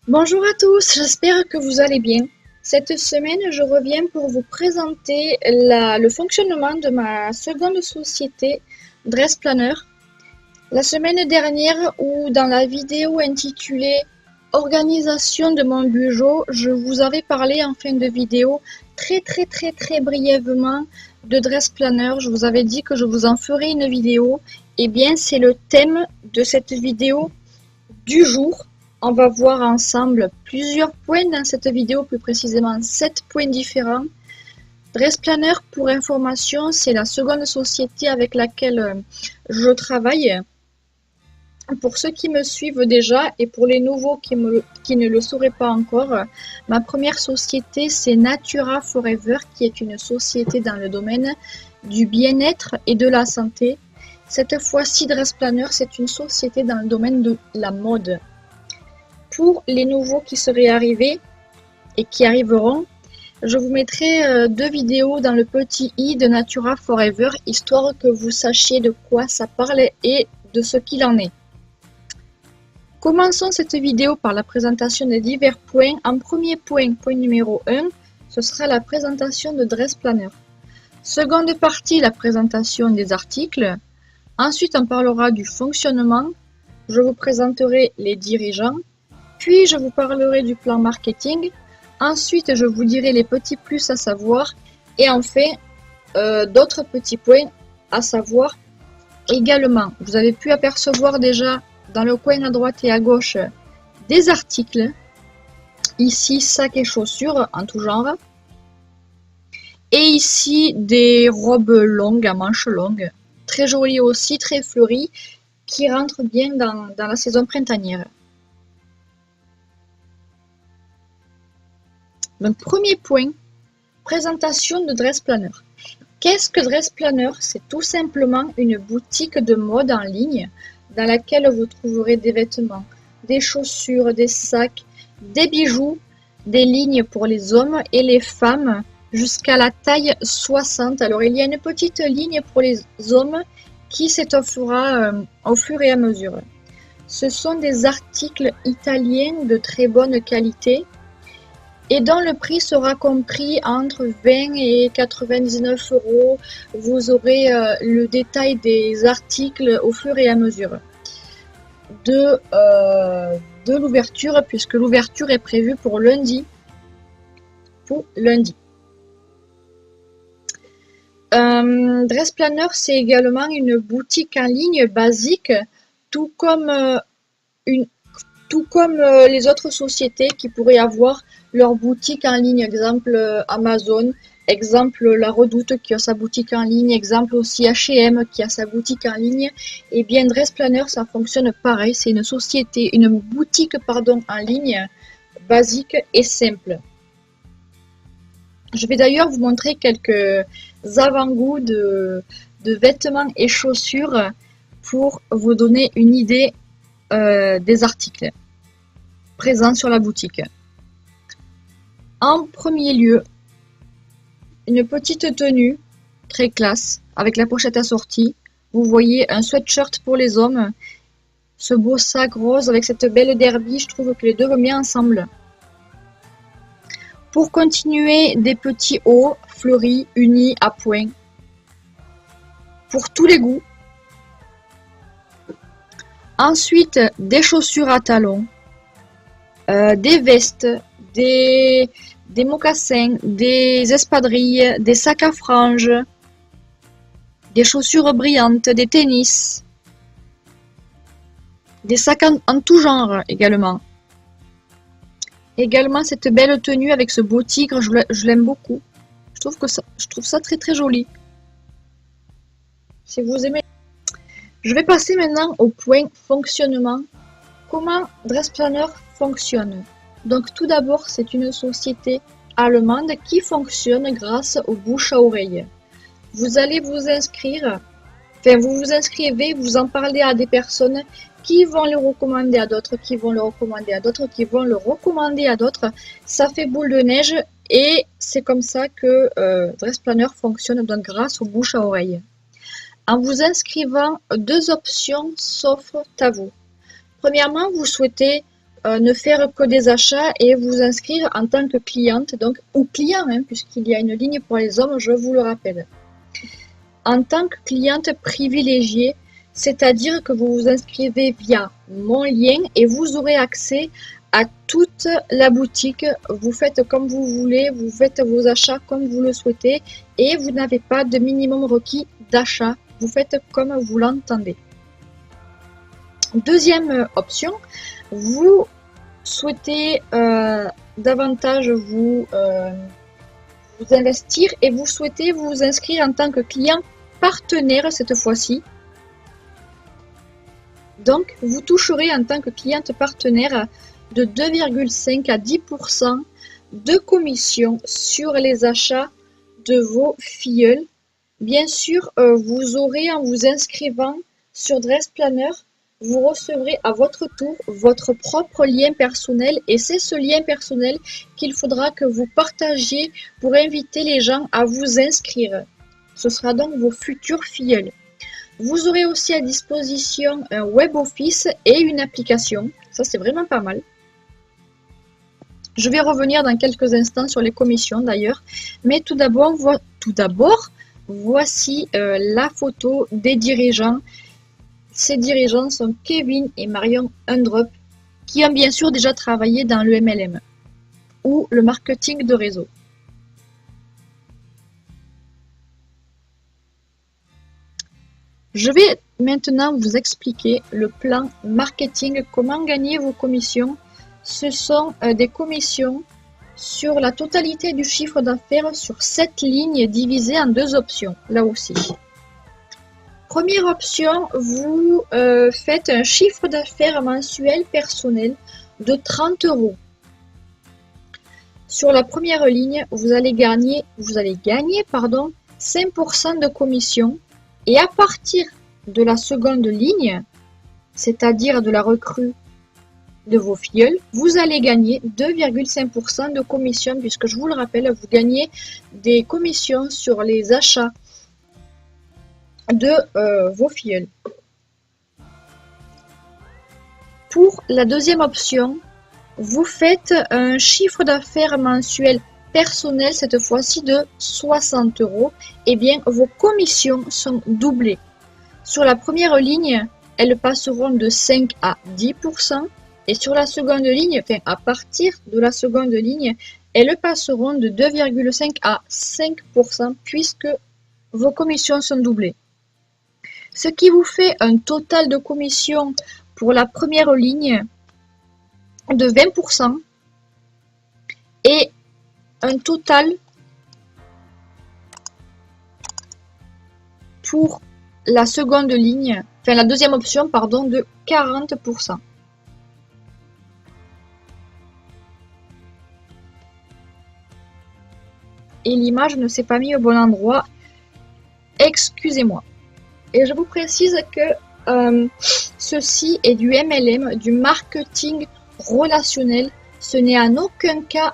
Bonjour à tous, j'espère que vous allez bien. Cette semaine, je reviens pour vous présenter le fonctionnement de ma seconde société Dress Planner. La semaine dernière, ou dans la vidéo intitulée Organisation de mon bureau, je vous avais parlé en fin de vidéo très brièvement de Dress Planner. Je vous avais dit que je vous en ferai une vidéo. Eh bien, c'est le thème de cette vidéo du jour. On va voir ensemble plusieurs points dans cette vidéo, plus précisément 7 points différents. Dress Planner, pour information, c'est la seconde société avec laquelle je travaille. Pour ceux qui me suivent déjà et pour les nouveaux qui ne le sauraient pas encore, ma première société c'est Natura Forever, qui est une société dans le domaine du bien-être et de la santé. Cette fois-ci, Dress Planner, c'est une société dans le domaine de la mode. Pour les nouveaux qui seraient arrivés et qui arriveront, je vous mettrai 2 vidéos dans le petit i de Natura Forever, histoire que vous sachiez de quoi ça parle et de ce qu'il en est. Commençons cette vidéo par la présentation des divers points. En premier point numéro 1, ce sera la présentation de Dress Planner. Seconde partie, la présentation des articles. Ensuite, on parlera du fonctionnement. Je vous présenterai les dirigeants. Puis, je vous parlerai du plan marketing. Ensuite, je vous dirai les petits plus à savoir. Et enfin, d'autres petits points à savoir également. Vous avez pu apercevoir déjà dans le coin à droite et à gauche des articles. Ici, sacs et chaussures en tout genre. Et ici, des robes longues à manches longues. Très jolies aussi, très fleuries, qui rentrent bien dans la saison printanière. Donc, premier point, présentation de Dress Planner. Qu'est-ce que Dress Planner? C'est tout simplement une boutique de mode en ligne dans laquelle vous trouverez des vêtements, des chaussures, des sacs, des bijoux, des lignes pour les hommes et les femmes jusqu'à la taille 60. Alors il y a une petite ligne pour les hommes qui s'étoffera au fur et à mesure. Ce sont des articles italiens de très bonne qualité et dont le prix sera compris entre 20 et 99 euros. Vous aurez le détail des articles au fur et à mesure de l'ouverture, puisque l'ouverture est prévue pour lundi. Dress Planner, c'est également une boutique en ligne basique, tout comme les autres sociétés qui pourraient avoir leur boutique en ligne, exemple Amazon, exemple La Redoute qui a sa boutique en ligne, exemple aussi H&M qui a sa boutique en ligne. Et bien Dress Planner, ça fonctionne pareil, c'est une boutique en ligne basique et simple. Je vais d'ailleurs vous montrer quelques avant-goûts de vêtements et chaussures pour vous donner une idée des articles présents sur la boutique. En premier lieu, une petite tenue très classe avec la pochette assortie. Vous voyez un sweatshirt pour les hommes, ce beau sac rose avec cette belle derby, je trouve que les deux vont bien ensemble. Pour continuer, des petits hauts fleuris unis à point pour tous les goûts. Ensuite, des chaussures à talons, des vestes, des mocassins, des espadrilles, des sacs à franges, des chaussures brillantes, des tennis, des sacs en tout genre également. Également cette belle tenue avec ce beau tigre, je l'aime beaucoup. Je trouve ça très joli. Si vous aimez. Je vais passer maintenant au point fonctionnement. Comment Dress Planner fonctionne? Donc tout d'abord, c'est une société allemande qui fonctionne grâce au bouche à oreille. Vous allez vous inscrire, vous vous inscrivez, vous en parlez à des personnes qui vont le recommander à d'autres, qui vont le recommander à d'autres, qui vont le recommander à d'autres. Ça fait boule de neige et c'est comme ça que Dress Planner fonctionne, donc grâce au bouche à oreille. En vous inscrivant, 2 options s'offrent à vous. Premièrement, vous souhaitez ne faire que des achats et vous inscrire en tant que cliente, donc, ou client, hein, puisqu'il y a une ligne pour les hommes, je vous le rappelle. En tant que cliente privilégiée, c'est-à-dire que vous vous inscrivez via mon lien et vous aurez accès à toute la boutique. Vous faites comme vous voulez, vous faites vos achats comme vous le souhaitez et vous n'avez pas de minimum requis d'achat. Vous faites comme vous l'entendez. Deuxième option, vous souhaitez davantage vous investir et vous souhaitez vous inscrire en tant que client partenaire cette fois-ci. Donc, vous toucherez en tant que cliente partenaire de 2,5 à 10% de commission sur les achats de vos filleuls. Bien sûr, vous aurez en vous inscrivant sur Dress Planner, vous recevrez à votre tour votre propre lien personnel et c'est ce lien personnel qu'il faudra que vous partagiez pour inviter les gens à vous inscrire. Ce sera donc vos futurs filleuls. Vous aurez aussi à disposition un web office et une application. Ça, c'est vraiment pas mal. Je vais revenir dans quelques instants sur les commissions d'ailleurs. Mais tout d'abord, voici la photo des dirigeants. Ces dirigeants sont Kevin et Marion Undrup, qui ont bien sûr déjà travaillé dans le MLM ou le marketing de réseau. Je vais maintenant vous expliquer le plan marketing, comment gagner vos commissions. Ce sont des commissions sur la totalité du chiffre d'affaires sur 7 lignes divisées en 2 options, là aussi. Première option, vous faites un chiffre d'affaires mensuel personnel de 30 €. Sur la première ligne, vous allez gagner 5% de commission. Et à partir de la seconde ligne, c'est-à-dire de la recrue de vos filleuls, vous allez gagner 2,5% de commission, puisque je vous le rappelle, vous gagnez des commissions sur les achats de vos filleuls. Pour la deuxième option, vous faites un chiffre d'affaires mensuel personnel, cette fois-ci de 60 €, et bien vos commissions sont doublées. Sur la première ligne, elles passeront de 5 à 10%, et sur la seconde ligne, enfin à partir de la seconde ligne, elles passeront de 2,5 à 5%, puisque vos commissions sont doublées. Ce qui vous fait un total de commission pour la première ligne de 20% et un total pour la seconde ligne, enfin la deuxième option, pardon, de 40%. Et l'image ne s'est pas mise au bon endroit. Excusez-moi. Et je vous précise que ceci est du MLM, du marketing relationnel. Ce n'est en aucun cas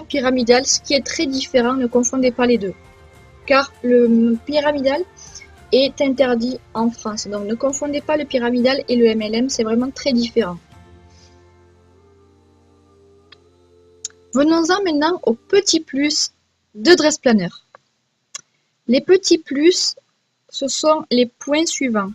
pyramidal, ce qui est très différent. Ne confondez pas les deux. Car le pyramidal est interdit en France. Donc ne confondez pas le pyramidal et le MLM, c'est vraiment très différent. Venons-en maintenant aux petits plus de Dress Planner. Les petits plus, ce sont les points suivants.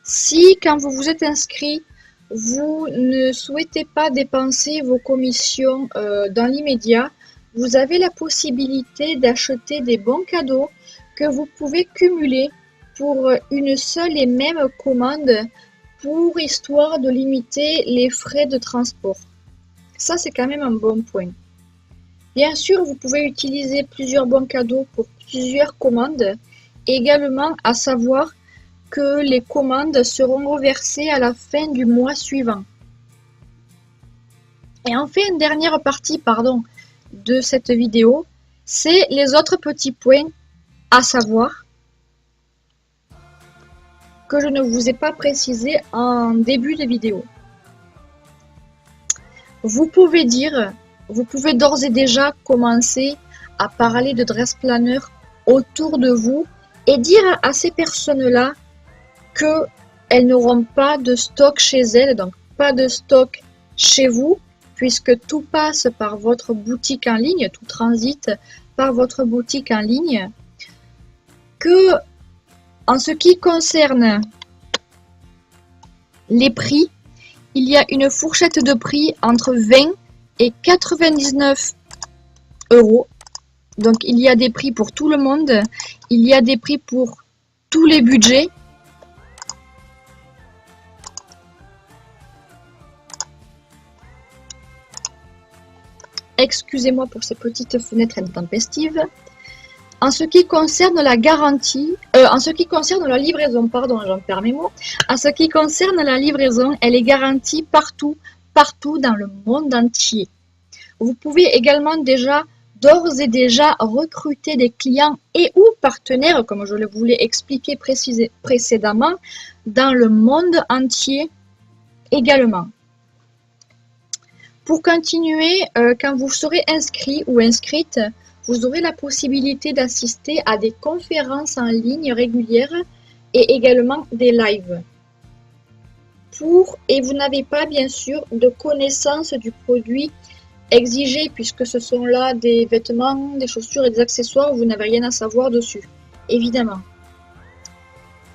Si, quand vous vous êtes inscrit, vous ne souhaitez pas dépenser vos commissions dans l'immédiat, vous avez la possibilité d'acheter des bons cadeaux que vous pouvez cumuler pour une seule et même commande pour histoire de limiter les frais de transport. Ça, c'est quand même un bon point. Bien sûr, vous pouvez utiliser plusieurs bons cadeaux pour plusieurs commandes. Également, à savoir que les commandes seront reversées à la fin du mois suivant. Et enfin, une dernière partie de cette vidéo, c'est les autres petits points à savoir que je ne vous ai pas précisé en début de vidéo. Vous pouvez d'ores et déjà commencer à parler de Dress Planner autour de vous et dire à ces personnes-là qu'elles n'auront pas de stock chez elles, donc pas de stock chez vous, puisque tout passe par votre boutique en ligne, tout transite par votre boutique en ligne, que en ce qui concerne les prix, il y a une fourchette de prix entre 20 et 99 euros. Donc il y a des prix pour tout le monde, il y a des prix pour tous les budgets. Excusez-moi pour ces petites fenêtres intempestives. En ce qui concerne la garantie, en ce qui concerne la livraison, pardon, j'en perds mes mots. En ce qui concerne la livraison, elle est garantie partout dans le monde entier. Vous pouvez également d'ores et déjà recruter des clients et ou partenaires, comme je le voulais expliquer précédemment, dans le monde entier également. Pour continuer, quand vous serez inscrit ou inscrite, vous aurez la possibilité d'assister à des conférences en ligne régulières et également des lives. Et vous n'avez pas bien sûr de connaissance du produit exigé, puisque ce sont là des vêtements, des chaussures et des accessoires, vous n'avez rien à savoir dessus, évidemment.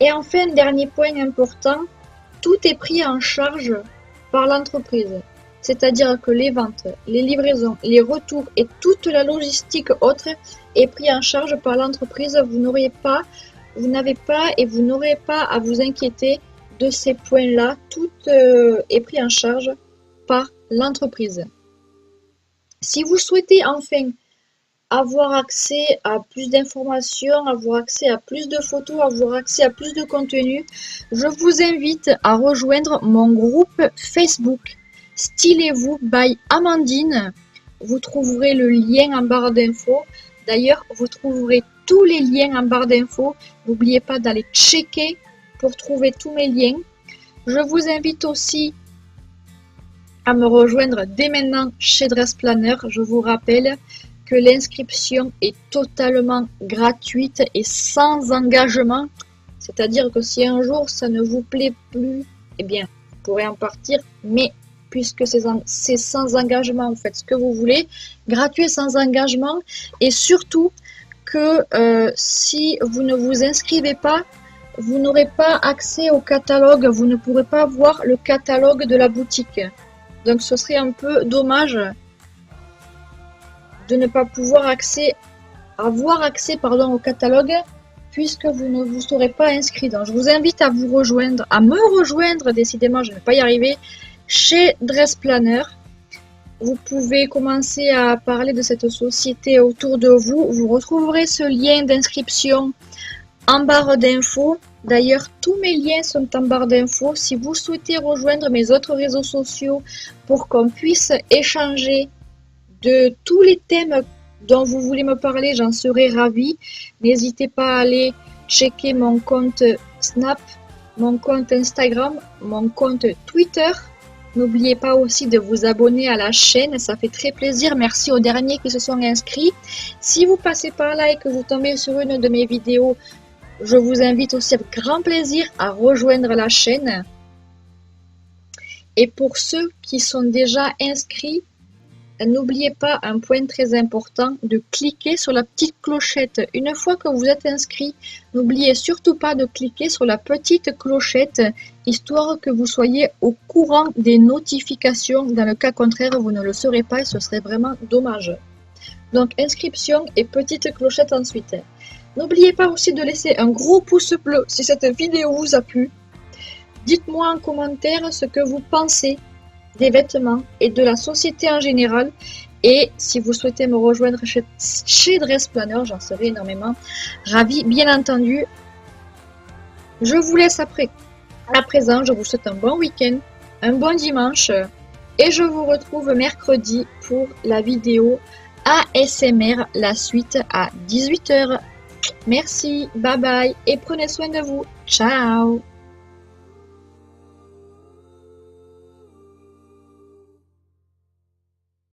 Et enfin, dernier point important, tout est pris en charge par l'entreprise. C'est-à-dire que les ventes, les livraisons, les retours et toute la logistique autre est pris en charge par l'entreprise. Vous n'avez pas et vous n'aurez pas à vous inquiéter de ces points-là. Tout est pris en charge par l'entreprise. Si vous souhaitez enfin avoir accès à plus d'informations, avoir accès à plus de photos, avoir accès à plus de contenu, je vous invite à rejoindre mon groupe Facebook Stylez-vous by Amandine. Vous trouverez le lien en barre d'infos. D'ailleurs, vous trouverez tous les liens en barre d'infos. N'oubliez pas d'aller checker pour trouver tous mes liens. Je vous invite aussi à me rejoindre dès maintenant chez Dress Planner. Je vous rappelle que l'inscription est totalement gratuite et sans engagement. C'est-à-dire que si un jour ça ne vous plaît plus, eh bien, vous pourrez en partir, mais puisque c'est sans engagement, vous faites ce que vous voulez, gratuit sans engagement, et surtout que si vous ne vous inscrivez pas, vous n'aurez pas accès au catalogue, vous ne pourrez pas voir le catalogue de la boutique. Donc ce serait un peu dommage de ne pas pouvoir avoir accès au catalogue, puisque vous ne vous serez pas inscrit. Donc je vous invite à me rejoindre, décidément je ne vais pas y arriver, chez Dress Planner. Vous pouvez commencer à parler de cette société autour de vous. Vous retrouverez ce lien d'inscription en barre d'infos. D'ailleurs, tous mes liens sont en barre d'infos. Si vous souhaitez rejoindre mes autres réseaux sociaux pour qu'on puisse échanger de tous les thèmes dont vous voulez me parler, j'en serai ravie. N'hésitez pas à aller checker mon compte Snap, mon compte Instagram, mon compte Twitter. N'oubliez pas aussi de vous abonner à la chaîne, ça fait très plaisir. Merci aux derniers qui se sont inscrits. Si vous passez par là et que vous tombez sur une de mes vidéos, je vous invite aussi avec grand plaisir à rejoindre la chaîne. Et pour ceux qui sont déjà inscrits, n'oubliez pas un point très important, de cliquer sur la petite clochette. Une fois que vous êtes inscrit, n'oubliez surtout pas de cliquer sur la petite clochette, histoire que vous soyez au courant des notifications. Dans le cas contraire, vous ne le serez pas et ce serait vraiment dommage. Donc inscription et petite clochette ensuite. N'oubliez pas aussi de laisser un gros pouce bleu si cette vidéo vous a plu. Dites-moi en commentaire ce que vous pensez des vêtements et de la société en général. Et si vous souhaitez me rejoindre chez Dress Planner, j'en serai énormément ravie, bien entendu. Je vous laisse à présent, je vous souhaite un bon week-end, un bon dimanche, et je vous retrouve mercredi pour la vidéo ASMR, la suite à 18 h. Merci, bye bye, et prenez soin de vous. Ciao!